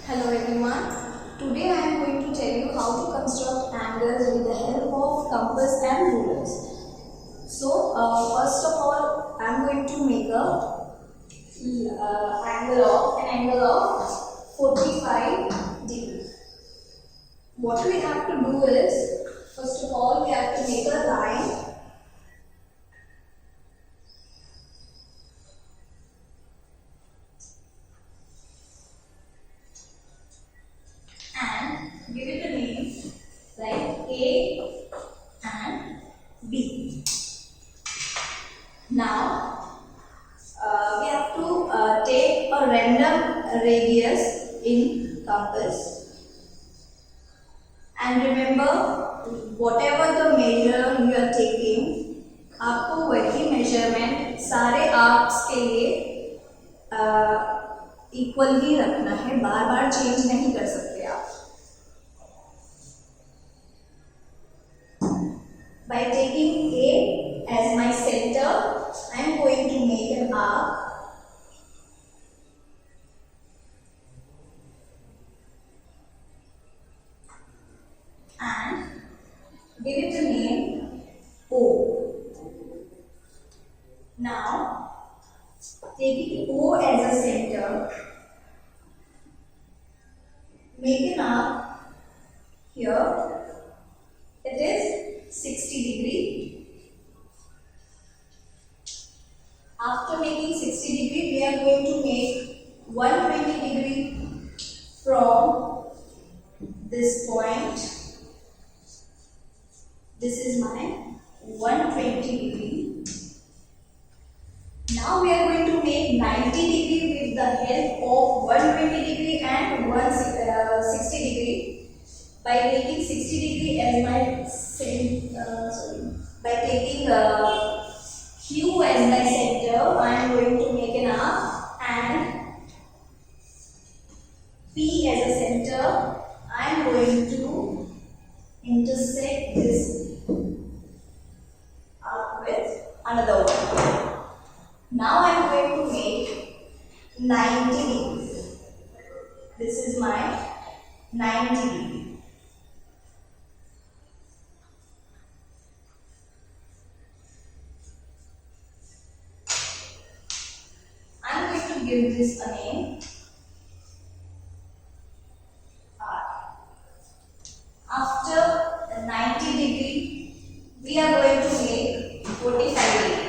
Hello everyone. Today I am going to tell you how to construct angles with the help of compass and rulers. So first of all, I am going to make an angle of 45 degrees. What we have to do is, first of all, we have to make a line. And give it a name like A and B. Now we have to take a random radius in compass, and remember, whatever the measure you are taking, आपको वही measurement सारे arcs के लिए equal ही रखना है, बार बार change नहीं कर सकते आप. By taking A as my center, I am going to make an arc. And give it a name O. Now, taking O as a center, make an arc here. It is 60 degree. After making 60 degree, we are going to make 120 degree from this point. This is my 120 degree. Now we are going to make 90 degree with the help of 120 degree and 60 degree. By taking 60 degree as my by taking Q as my center, I am going to make an arc, and P as a center, I am going to intersect this arc with another one. Now I am going to make 90 degrees. This is my 90 degree. I am going to give this a name R. After 90 degree, we are going to make 45 degree.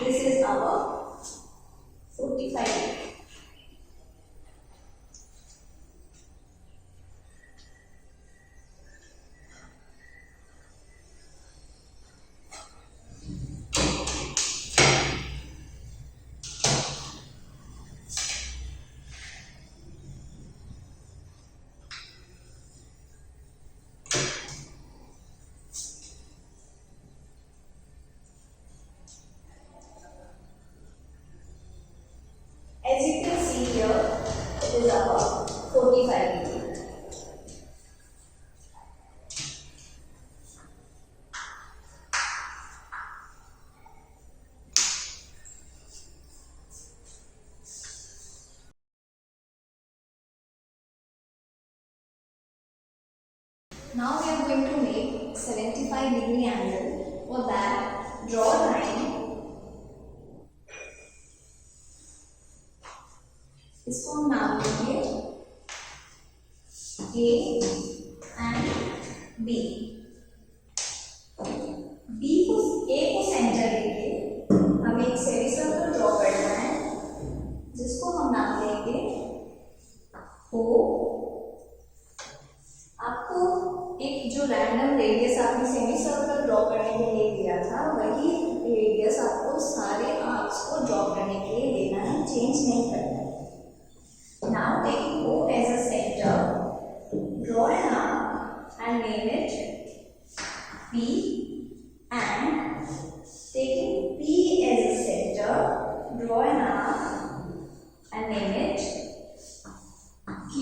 This is our 45 degree. As you can see here, it is our 45 degree. Now we are going to make 75 degree angle. For that, draw a line. इसको हम नाम देंगे A and B. A को centre लेके हमें एक semi circle draw करना है, जिसको हम नाम देंगे O. आपको एक जो रैंडम रेडियस आपने सेमी सर्कल ड्रॉ करने के लिए दिया था, वही रेडियस आपको सारे आर्क्स को ड्रॉ करने के लिए देना है, चेंज नहीं करना है. Now taking O as a center, draw an arc and name it P and taking P as a center, draw an arc and name it Q.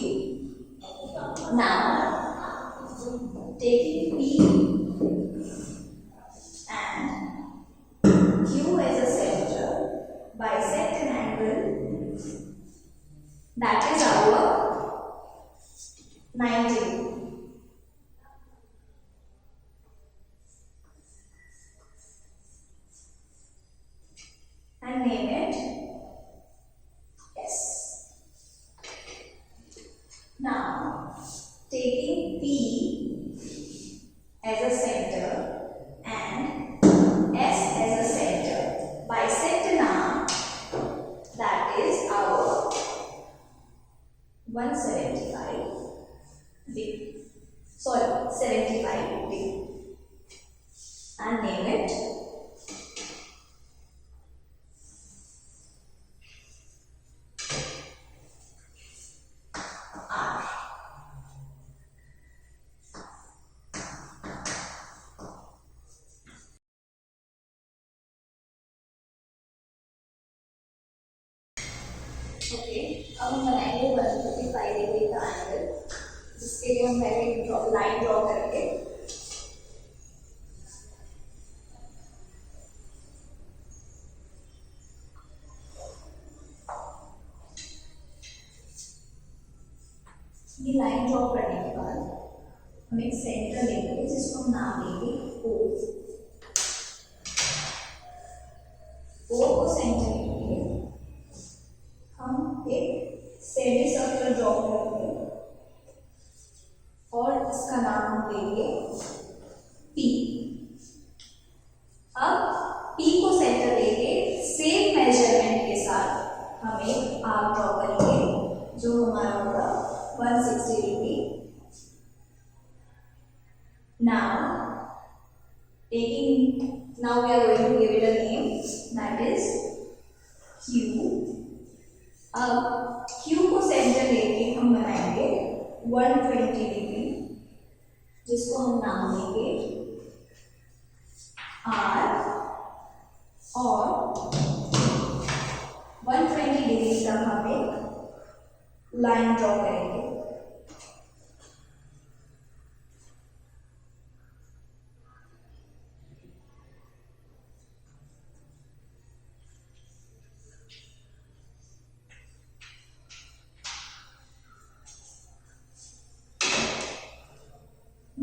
Now, taking P and Q as a center, bisect an angle that is our 90. And name it S. Now, taking P as a center and S as a center, bisect an arc that is our 175 degree. Sorry, 75 degree. And name it R. Okay, अब हम बनाएंगे 155 degree का angle, जिसके लिए हम पहले line draw करेंगे। ये लाइन ड्रॉ करने के बाद हम एक सेंटर लेंगे जिसको हम नाम देंगे O। O को सेंटर लेंगे, हम एक सेमी सर्कल ड्रॉ करेंगे और इसका नाम हम देंगे P। अब P को सेंटर लेके सेम मेजरमेंट के साथ हम एक आर्क ड्रॉ करेंगे जो हमारा होगा 160 degree. Now we are going to give it a name, that is Q. अब Q को सेंटर लेके हम बनाएंगे 120 डिग्री, जिसको हम नाम देंगे R, और 120 डिग्री तक हम एक लाइन ड्रॉ करेंगे।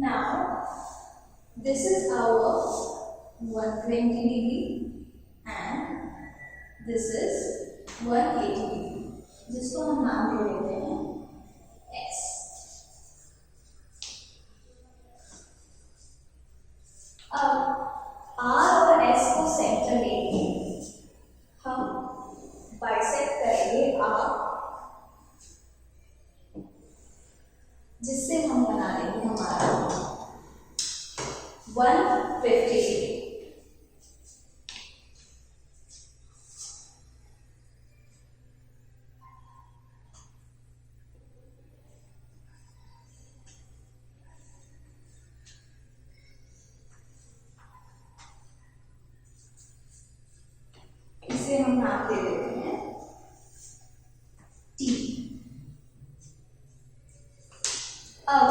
Now, this is our 120 degree and this is 180 degree, जिसको हम नाम दे देते हैं S। अब R और S को सेंटर लेके हम बाइसेक्ट करेंगे आर्क, जिससे हम बना लेंगे हमारा 150 डिग्री। इसे हम नाम दे देते हैं T। अब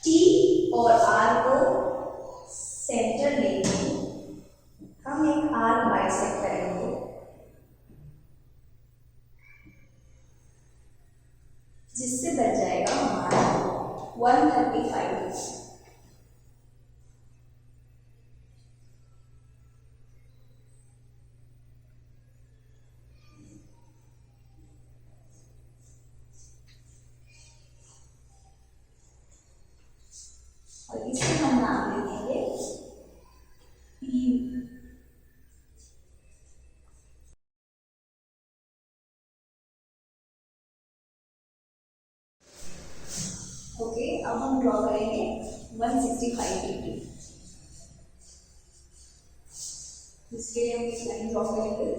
T और R को सेंटर लेके हम एक आर्क बाइसेक्ट करेंगे, जिससे बच जाएगा हमारा 135। और इसे हम नाम दे देंगे P। ओके, अब हम ड्रॉ करेंगे 165 डिग्री, जिसके लिए हम एक लाइन ड्रॉ करेंगे।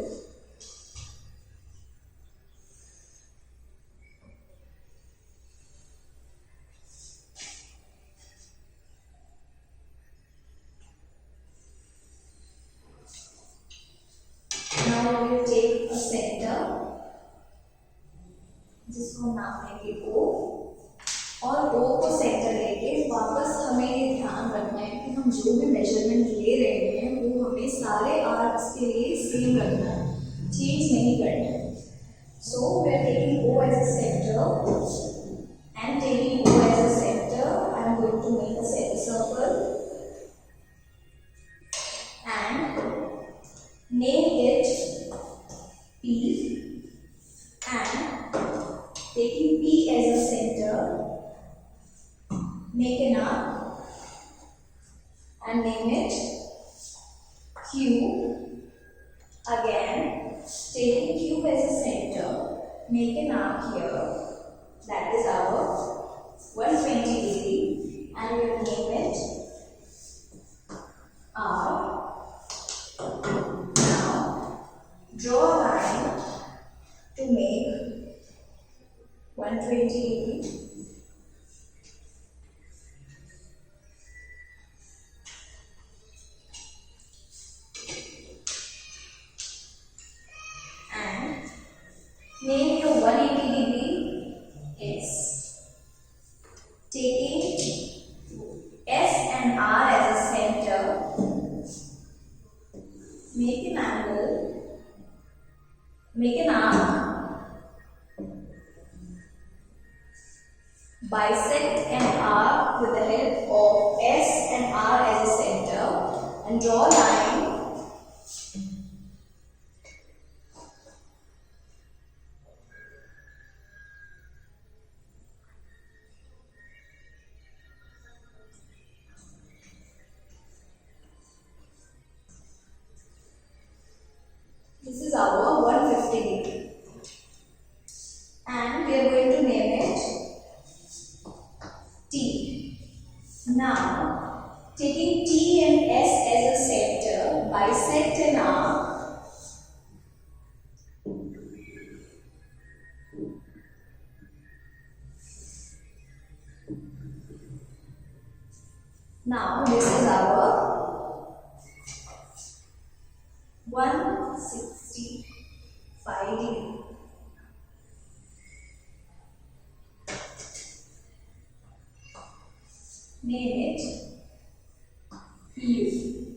जिसको हम नाम देंगे O, और O को सेंटर लेके वापस हमें ये ध्यान रखना है कि हम जो भी मेजरमेंट ले रहे हैं वो हमें सारे आर्क्स के लिए सेम रखना है, चेंज नहीं करना है. So we are taking O as a center, and taking O as a center, I am going to make a circle and name it P, and taking P as a center, make an arc and name it Q. Again, taking Q as a center, make an arc here, that is our 120 degree, and we will name it R. Now, draw a line to make 120 degree. And name your 180 degree S. Taking S and R as a center, make an angle, make an arc, bisect an arc with the help of S and R as a center, and draw a line. This is our 150 degree, and we are going to name it T. Now, taking T and S as a center, bisect an arc, now this is our 165 degree. Name it U.